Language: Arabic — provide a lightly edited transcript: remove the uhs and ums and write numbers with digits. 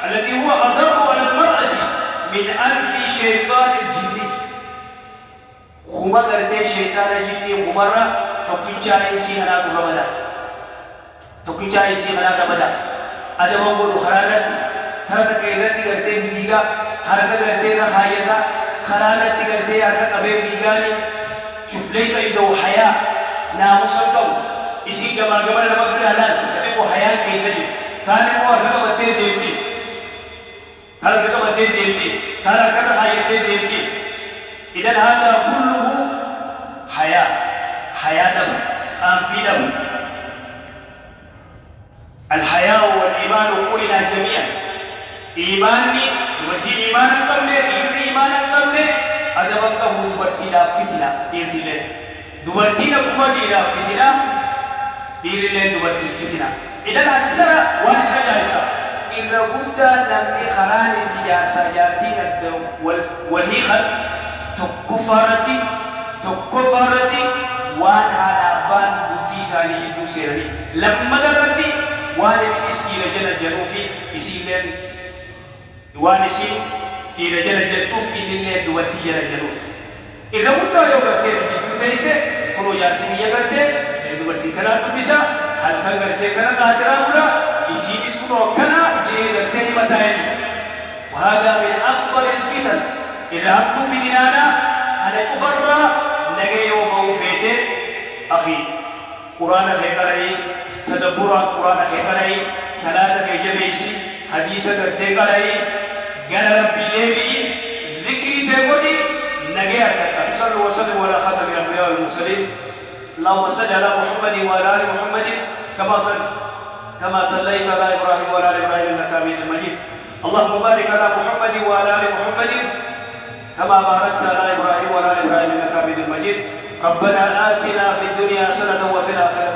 الذي هو أضر على المرأة من ألف شيطان الجني. خما قرتي شيطان الجني خمرة توكيجا إنسي أنا تغمدا توكيجا إنسي أنا تغمدا هذا ما هو خرارات خرارات كيرتي قرتي فيجا حركة قرتي رخايتا خرارات قرتي حركة أبي فيجاني شوف ليس عنده حياة ناموس الدو إسي جمال لما في الحلال تبقى حياة كيسجي ثاني مو حركة بتين ديمتي حركة بتين ديمتي حركة خايتين ديمتي. إذا هذا كله حياة دم قام في دم. الحياة والإيمان قولنا جميعا إيماني يمتين إيمانا قبله يري إيمانا قبله هذا بقى دبرتنا فتنة يرتي دبرتنا كما فتنة يري دبرتي فتنة. إذا أكثر وانسى جالسا إذا كنت نمي خلال تجارسا جارتين الدم والهيخل تكفرتي وان هالابان بوتي سالي جدو سيرني لما درتي وان الاسكي لجل الجنوفي يسيلن وان يسيل إلى جل الجنوف إلى دوتي جل الجنوف. إذا كنت يوغتي بكتيسة كنو جارسيني يغتي دوتي كنا تبسا هل كان غتي كنا قادرا بلا يسيل اسكنو كنا جي غتي متايجو. وهذا من أكبر الفتن. إذا أبتو في دينانا أنا تفرّا نجي وموفيته أخي قرآن خيري تدبر القرآن خيري صلاة خيجبيسي حديث درتي قلعي قال ربي ليبي ذكري تقولي نجي أركتا صلوا وسلموا على خاتم الأنبياء والمرسلين. اللهم صل على محمد وعلى آل محمد كما صليت على إبراهيم وعلى آل إبراهيم إنك حميد مجيد. اللهم بارك على محمد وعلى آل محمد كما باركت على إبراهيم وعلى آل إبراهيم إنك حميد مجيد. ربنا آتنا في الدنيا حسنة وفي الآخرة